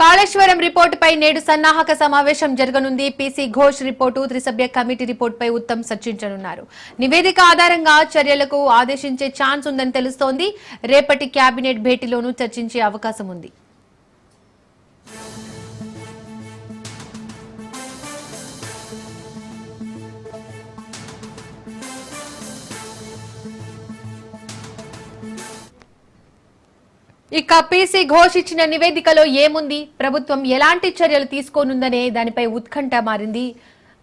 కాళేశ్వరం రిపోర్టుపై నేడు సన్నాహక సమావేశం జరగనుంది. పీసీ ఘోష్ రిపోర్టు, త్రిసభ్య కమిటీ రిపోర్టుపై ఉత్తమ్ చర్చించనున్నారు. నివేదిక ఆధారంగా చర్యలకు ఆదేశించే ఛాన్స్ ఉందని తెలుస్తోంది. రేపటి కేబినెట్ భేటీలోనూ చర్చించే అవకాశం ఉంది. ఇక పీసీ ఘోష్ ఇచ్చిన నివేదికలో ఏముంది, ప్రభుత్వం ఎలాంటి చర్యలు తీసుకోనుందనే దానిపై ఉత్కంఠ మారింది.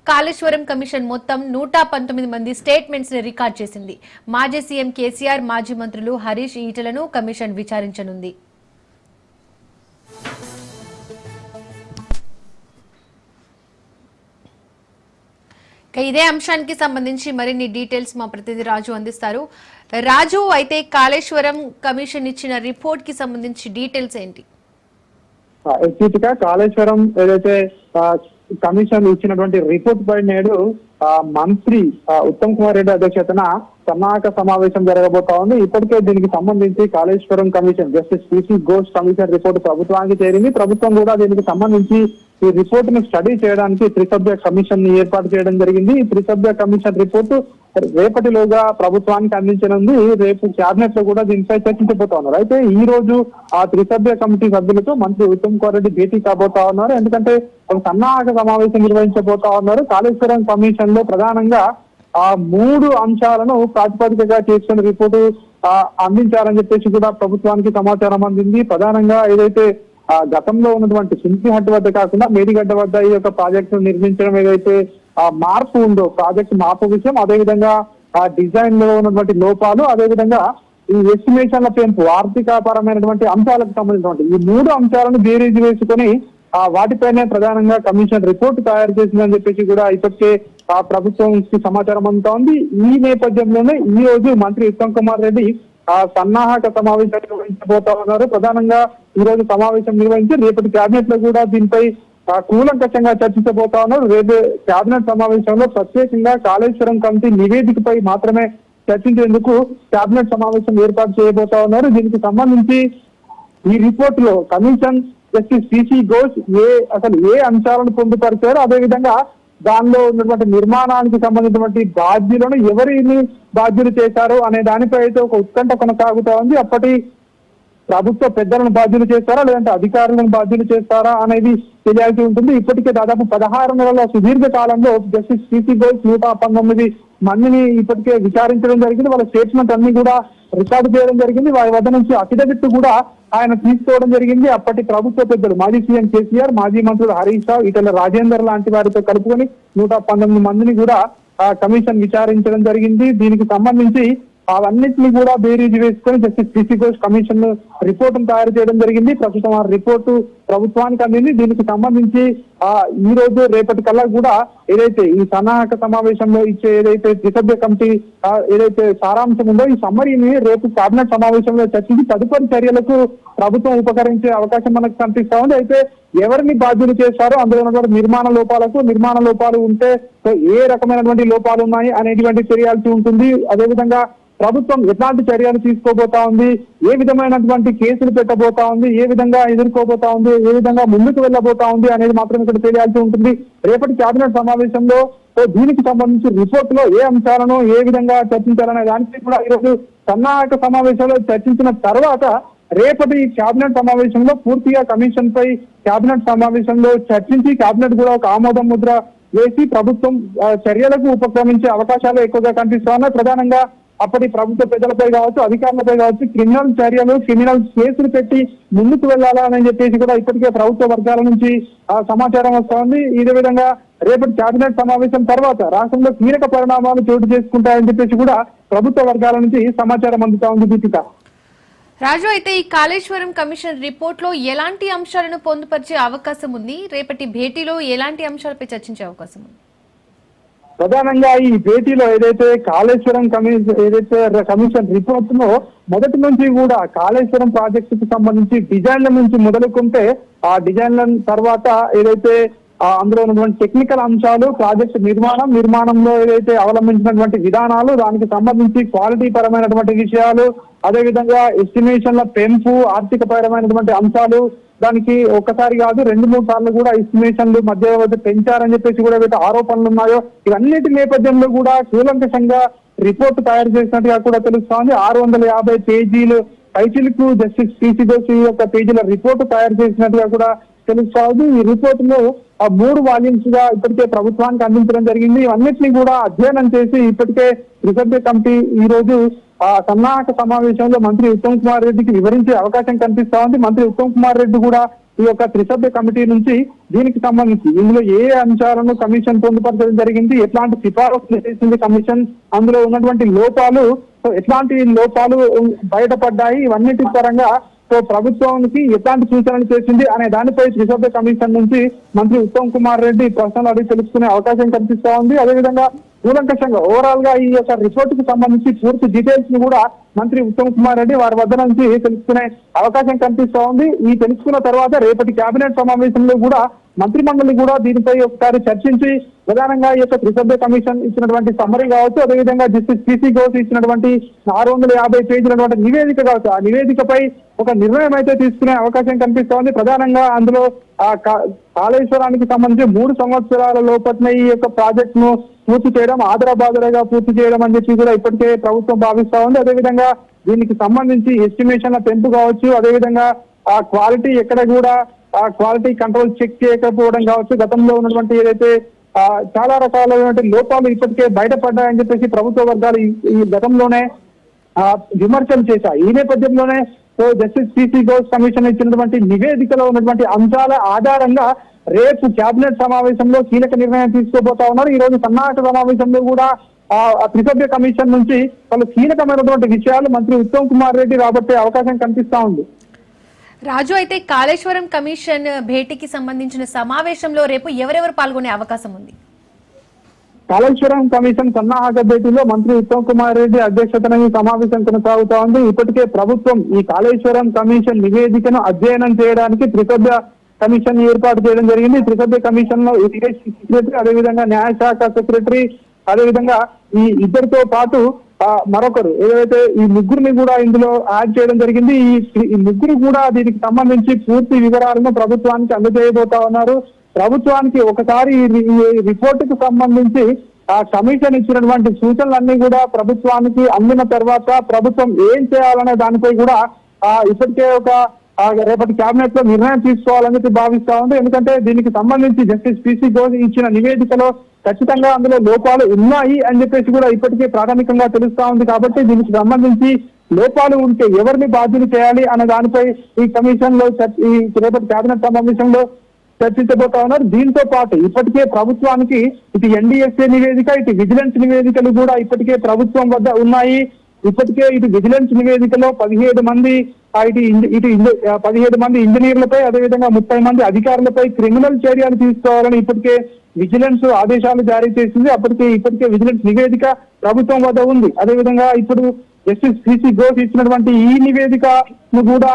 కాళేశ్వరం కమిషన్ మొత్తం 119 మంది స్టేట్మెంట్స్ ని రికార్డ్ చేసింది. మాజీ సీఎం కేసీఆర్, మాజీ మంత్రులు హరీష్, ఈటలను కమిషన్ విచారించనుంది. ఇదే అంశానికి సంబంధించి మరిన్ని డీటెయిల్స్ మా ప్రతినిధి రాజు అందిస్తారు. రాజు, అయితే కాళేశ్వరం కమిషన్ ఇచ్చిన రిపోర్ట్ కి సంబంధించి డీటెయిల్స్ ఏంటి? కాళేశ్వరం ఏదైతే కమిషన్ ఇచ్చినటువంటి రిపోర్ట్ పై నేడు మంత్రి ఉత్తమ్ కుమార్ రెడ్డి అధ్యక్షతన సన్నాహక సమావేశం జరగబోతా ఉంది. ఇప్పటికే దీనికి సంబంధించి Kaleshwaram commission justice PC Ghosh commission report ప్రభుత్వానికి చేరింది. ప్రభుత్వం కూడా దీనికి సంబంధించి ఈ రిపోర్ట్ ను స్టడీ చేయడానికి త్రిసభ్య కమిషన్ ని ఏర్పాటు చేయడం జరిగింది. ఈ త్రిసభ్య కమిషన్ రిపోర్టు రేపటిలోగా ప్రభుత్వానికి అందించనుంది. రేపు క్యాబినెట్ లో కూడా దీనిపై చర్చించబోతా ఉన్నారు. అయితే ఈ రోజు ఆ త్రిసభ్య కమిటీ సభ్యులతో మంత్రి ఉత్తమ్ కుమార్ రెడ్డి భేటీ కాబోతా ఉన్నారు. ఎందుకంటే ఒక సన్నాహక సమావేశం నిర్వహించబోతా ఉన్నారు. కాళేశ్వరం కమిషన్ లో ప్రధానంగా 3 అంశాలను ప్రాతిపదికగా చేసుకుని రిపోర్టు అందించాలని చెప్పేసి కూడా ప్రభుత్వానికి సమాచారం అందింది. ప్రధానంగా ఏదైతే గతంలో ఉన్నటువంటి సింపిహట్ వద్ద కాకుండా మేడిగడ్డ వద్ద ఈ యొక్క ప్రాజెక్టు నిర్మించడం ఏదైతే మార్పు ఉందో, ప్రాజెక్టు మార్పు విషయం, అదేవిధంగా డిజైన్ లో ఉన్నటువంటి లోపాలు, అదేవిధంగా ఈ ఎస్టిమేషన్ల పెంపు, ఆర్థిక పరమైనటువంటి అంశాలకు సంబంధించినటువంటి ఈ 3 అంశాలను బేరీజు వేసుకొని వాటిపైనే ప్రధానంగా కమిషన్ రిపోర్ట్ తయారు చేసిందని చెప్పేసి కూడా ఇప్పటికే ప్రభుత్వానికి సమాచారం అందుతా ఉంది. ఈ నేపథ్యంలోనే ఈ రోజు మంత్రి ఉత్తమ్ కుమార్ రెడ్డి సన్నాహక సమావేశం నిర్వహించబోతా ఉన్నారు. ప్రధానంగా ఈ రోజు సమావేశం నిర్వహించి రేపటి కేబినెట్ లో కూడా దీనిపై కూలంకషంగా చర్చించబోతా ఉన్నారు. రేపు కేబినెట్ సమావేశంలో ప్రత్యేకంగా కాళేశ్వరం కమిటీ నివేదికపై మాత్రమే చర్చించేందుకు కేబినెట్ సమావేశం ఏర్పాటు చేయబోతా ఉన్నారు. దీనికి సంబంధించి ఈ రిపోర్ట్ లో కమిషన్ జస్టిస్ పీసీ ఘోష్ అసలు ఏ అంశాలను పొందుపరిచారు, అదేవిధంగా దానిలో ఉన్నటువంటి నిర్మాణానికి సంబంధించినటువంటి బాధ్యులను ఎవరిని బాధ్యులు చేశారు అనే దానిపై అయితే ఒక ఉత్కంఠ కొనసాగుతా ఉంది. అప్పటి ప్రభుత్వ పెద్దలను బాధ్యులు చేస్తారా లేదంటే అధికారులను బాధ్యులు చేస్తారా అనేది తెలియాల్సి ఉంటుంది. ఇప్పటికే దాదాపు 16 నెలల సుదీర్ఘ కాలంలో జస్టిస్ పీసీ ఘోష్ 119 మందిని ఇప్పటికే విచారించడం జరిగింది. వాళ్ళ స్టేట్మెంట్ అన్ని కూడా రికార్డు చేయడం జరిగింది. వారి వద్ద నుంచి అఫిడవిట్ కూడా ఆయన తీసుకోవడం జరిగింది. అప్పటి ప్రభుత్వ పెద్దలు మాజీ సీఎం కేసీఆర్, మాజీ మంత్రులు హరీష్ రావు, ఈటల రాజేందర్ లాంటి వారితో కలుపుకొని 119 మందిని కూడా కమిషన్ విచారించడం జరిగింది. దీనికి సంబంధించి అవన్నింటినీ కూడా బేరీజు వేసుకొని జస్టిస్ పీసీ ఘోష్ కమిషన్ రిపోర్టును తయారు చేయడం జరిగింది. ప్రస్తుతం ఆ రిపోర్టు ప్రభుత్వానికి అందింది. దీనికి సంబంధించి ఈ రోజు రేపటి కల్లా కూడా ఏదైతే ఈ సన్నాహక సమావేశంలో ఇచ్చే ఏదైతే త్రిసభ్య కమిటీ ఏదైతే సారాంశం ఉందో ఈ సమ్మరీని రేపు కేబినెట్ సమావేశంలో చర్చించి తదుపరి చర్యలకు ప్రభుత్వం ఉపకరించే అవకాశం మనకు కనిపిస్తా ఉంది. అయితే ఎవరిని బాధ్యులు చేస్తారో అందులో ఉన్నటువంటి నిర్మాణ లోపాలు ఉంటే ఏ రకమైనటువంటి లోపాలు ఉన్నాయి అనేటువంటి తెలియాల్సి ఉంటుంది. అదేవిధంగా ప్రభుత్వం ఎట్లాంటి చర్యలు తీసుకోబోతా ఉంది, ఏ విధమైనటువంటి కేసులు పెట్టబోతా ఉంది, ఏ విధంగా ఎదుర్కోబోతా ఉంది, ఏ విధంగా ముందుకు వెళ్ళబోతా ఉంది అనేది మాత్రం ఇక్కడ తెలియాల్సి ఉంటుంది. రేపటి కేబినెట్ సమావేశంలో దీనికి సంబంధించి రిపోర్ట్ లో ఏ అంశాలను ఏ విధంగా చర్చించాలనే దానిపై కూడా ఈరోజు సన్నాహక సమావేశంలో చర్చించిన తర్వాత రేపటి కేబినెట్ సమావేశంలో పూర్తిగా కమిషన్ పై కేబినెట్ సమావేశంలో చర్చించి కేబినెట్ కూడా ఒక ఆమోదం ముద్ర వేసి ప్రభుత్వం చర్యలకు ఉపక్రమించే అవకాశాలు ఎక్కువగా కనిపిస్తా ఉన్నాయి. ప్రధానంగా అప్పటి ప్రభుత్వ పెద్దలపై కావచ్చు, అధికారులపై కావచ్చు క్రిమినల్ కేసులు పెట్టి ముందుకు వెళ్లాలా అని చెప్పేసి కూడా ఇప్పటికే ప్రభుత్వ వర్గాల నుంచి సమాచారం వస్తా ఉంది. ఇదే విధంగా రేపటి కేబినెట్ సమావేశం తర్వాత రాష్ట్రంలో కీలక పరిణామాలు చోటు చేసుకుంటాయని చెప్పేసి కూడా ప్రభుత్వ వర్గాల నుంచి సమాచారం అందుతా ఉంది. దీపిక, రాజు, అయితే ఈ కాళేశ్వరం కమిషన్ రిపోర్ట్ లో ఎలాంటి అంశాలను పొందుపరిచే అవకాశం ఉంది? రేపటి భేటీలో ఎలాంటి అంశాలపై చర్చించే అవకాశం ఉంది? ప్రధానంగా ఈ భేటీలో ఏదైతే కాళేశ్వరం కమిషన్ రిపోర్ట్ లో మొదటి నుంచి కూడా కాళేశ్వరం ప్రాజెక్టుకు సంబంధించి డిజైన్ల నుంచి మొదలుకుంటే ఆ డిజైన్ల తర్వాత ఏదైతే అందులో ఉన్నటువంటి టెక్నికల్ అంశాలు, ప్రాజెక్ట్ నిర్మాణంలో ఏదైతే అవలంబించినటువంటి విధానాలు, దానికి సంబంధించి క్వాలిటీ పరమైనటువంటి విషయాలు, అదేవిధంగా ఎస్టిమేషన్ల పెంపు, ఆర్థిక పరమైనటువంటి అంశాలు, దానికి ఒక్కసారి కాదు 2-3 సార్లు కూడా ఎస్టిమేషన్లు మధ్య పెంచారని చెప్పేసి కూడా ఏవైతే ఆరోపణలు ఉన్నాయో ఇవన్నిటి నేపథ్యంలో కూడా కూలంకషంగా రిపోర్ట్ తయారు చేసినట్టుగా కూడా తెలుస్తోంది. 650 పేజీలు పైచిలకు జస్టిస్ పిసి ఘోష్ యొక్క పేజీల రిపోర్టు తయారు చేసినట్టుగా కూడా తెలుస్తోంది. ఈ రిపోర్ట్ లో 3 వాల్యూమ్స్ గా ఇప్పటికే ప్రభుత్వానికి అందించడం జరిగింది. ఇవన్నిటినీ కూడా అధ్యయనం చేసి ఇప్పటికే త్రిసభ్య కమిటీ ఈ రోజు సన్నాహక సమావేశంలో మంత్రి ఉత్తమ్ కుమార్ రెడ్డికి వివరించే అవకాశం కనిపిస్తా ఉంది. మంత్రి ఉత్తమ్ కుమార్ రెడ్డి కూడా ఈ యొక్క త్రిసభ్య కమిటీ నుంచి దీనికి సంబంధించి ఇందులో ఏ అంశాలను కమిషన్ పొందుపరచడం జరిగింది, ఎట్లాంటి సిఫారసులు చేసింది కమిషన్, అందులో ఉన్నటువంటి లోపాలు, ఎట్లాంటి లోపాలు బయటపడ్డాయి, ఇవన్నిటి పరంగా ప్రభుత్వానికి ఎట్లాంటి సూచనలు చేసింది అనే దానిపై త్రిసభ్య కమిషన్ నుంచి మంత్రి ఉత్తమ్ కుమార్ రెడ్డి ప్రశ్నలు అడిగి తెలుసుకునే అవకాశం కనిపిస్తా ఉంది. అదేవిధంగా కూలంకషంగా ఓవరాల్ గా ఈ యొక్క రిపోర్ట్ కు సంబంధించి పూర్తి డీటెయిల్స్ ని కూడా మంత్రి ఉత్తమ్ కుమార్ రెడ్డి వారి వద్ద నుంచి తెలుసుకునే అవకాశం కనిపిస్తా ఉంది. ఈ తెలుసుకున్న తర్వాత రేపటి కేబినెట్ సమావేశంలో కూడా మంత్రి మండలి కూడా దీనిపై ఒకసారి చర్చించి ప్రధానంగా ఈ యొక్క త్రిసభ్య కమిషన్ ఇచ్చినటువంటి సమ్మరీ కావచ్చు, అదేవిధంగా జస్టిస్ పిసి ఘోష్ ఇచ్చినటువంటి 650 పేజీలటువంటి నివేదిక కావచ్చు, ఆ నివేదికపై ఒక నిర్ణయం అయితే తీసుకునే అవకాశం కనిపిస్తా ఉంది. ప్రధానంగా అందులో కాళేశ్వరానికి సంబంధించి 3 సంవత్సరాల లోపట్నే ఈ యొక్క ప్రాజెక్ట్ ను పూర్తి చేయడం, ఆదరాబాదరగా పూర్తి చేయడం అని చెప్పి కూడా ఇప్పటికే ప్రభుత్వం భావిస్తా ఉంది. అదేవిధంగా దీనికి సంబంధించి ఎస్టిమేషన్ల పెంపు కావచ్చు, అదేవిధంగా ఆ క్వాలిటీ ఎక్కడ కూడా ఆ క్వాలిటీ కంట్రోల్ చెక్ చేయకపోవడం కావచ్చు, గతంలో ఉన్నటువంటి ఏదైతే చాలా రకాలైనటువంటి లోపాలు ఇప్పటికే బయటపడ్డాయని చెప్పేసి ప్రభుత్వ వర్గాలు ఈ గతంలోనే విమర్శలు చేశాయి. ఈ నేపథ్యంలోనే జస్టిస్ పిసి ఘోష్ కమిషన్ ఇచ్చినటువంటి నివేదికలో ఉన్నటువంటి అంశాల ఆధారంగా రేపు కేబినెట్ సమావేశంలో కీలక నిర్ణయం తీసుకోబోతా ఉన్నారు. ఈ రోజు సన్నాహక సమావేశంలో కూడా త్రిసభ్య కమిషన్ నుంచి పలు కీలకమైనటువంటి విషయాలు మంత్రి ఉత్తమ్ కుమార్ రెడ్డి రాబట్టే అవకాశం కనిపిస్తా ఉంది. రాజు, అయితే కాళేశ్వరం కమిషన్ భేటీకి సంబంధించిన సమావేశంలో రేపు ఎవరెవరు పాల్గొనే అవకాశం ఉంది? కాళేశ్వరం కమిషన్ సన్నాహక భేటీలో మంత్రి ఉత్తమ్ కుమార్ రెడ్డి అధ్యక్షతన ఈ సమావేశం కొనసాగుతా ఉంది. ఇప్పటికే ప్రభుత్వం ఈ కాళేశ్వరం కమిషన్ నివేదికను అధ్యయనం చేయడానికి త్రిసభ్య కమిషన్ ఏర్పాటు చేయడం జరిగింది. త్రిసభ్య కమిషన్ లో ఇరిగేషన్ సెక్రటరీ, అదేవిధంగా న్యాయశాఖ సెక్రటరీ, అదేవిధంగా ఈ ఇద్దరితో పాటు మరొకరు ఏదైతే ఈ ముగ్గురిని కూడా ఇందులో యాడ్ చేయడం జరిగింది. ఈ ముగ్గురు కూడా దీనికి సంబంధించి పూర్తి వివరాలను ప్రభుత్వానికి అందజేయబోతా ఉన్నారు. ప్రభుత్వానికి ఒకసారి ఈ రిపోర్టుకు సంబంధించి ఆ కమిషన్ ఇచ్చినటువంటి సూచనలన్నీ కూడా ప్రభుత్వానికి అందిన తర్వాత ప్రభుత్వం ఏం చేయాలనే దానిపై కూడా ఇప్పటికే రేపటి కేబినెట్ లో నిర్ణయం తీసుకోవాలని చెప్పి భావిస్తా ఉంది. ఎందుకంటే దీనికి సంబంధించి జస్టిస్ పిసి ఘోష్ ఇచ్చిన నివేదికలో ఖచ్చితంగా అందులో లోపాలు ఉన్నాయి అని చెప్పేసి కూడా ఇప్పటికే ప్రాథమికంగా తెలుస్తా ఉంది. కాబట్టి దీనికి సంబంధించి లోపాలు ఉంటే ఎవరిని బాధ్యత చేయాలి అనే దానిపై ఈ కమిషన్ లో ఈ రేపటి కేబినెట్ సమావేశంలో చర్చించబోతా ఉన్నారు. దీంతో పాటు ఇప్పటికే ప్రభుత్వానికి ఇటు ఎన్డీఎస్ఏ నివేదిక, ఇటు విజిలెన్స్ నివేదికలు కూడా ఇప్పటికే ప్రభుత్వం వద్ద ఉన్నాయి. ఇప్పటికే ఇటు విజిలెన్స్ నివేదికలో 17 మంది 17 మంది ఇంజనీర్లపై, అదేవిధంగా 30 మంది అధికారులపై క్రిమినల్ చర్యలు తీసుకోవాలని ఇప్పటికే విజిలెన్స్ ఆదేశాలు జారీ చేసింది. ఇప్పటికే విజిలెన్స్ నివేదిక ప్రభుత్వం వద్ద ఉంది. అదేవిధంగా ఇప్పుడు జస్టిస్ పిసి ఘోష్ ఇచ్చినటువంటి ఈ నివేదికను కూడా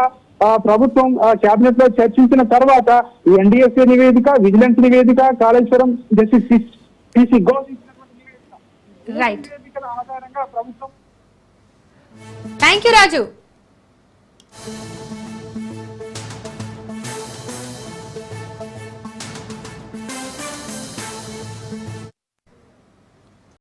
ప్రభుత్వం కేబినెట్ లో చర్చించిన తర్వాత ఈ ఎన్డీఎస్ఏ నివేదిక, విజిలెన్స్ నివేదిక, కాళేశ్వరం జస్టిస్ పిసి ఘోష్ ఇచ్చినటువంటి నివేదికల ఆధారంగా ప్రభుత్వం. Thank you Raju.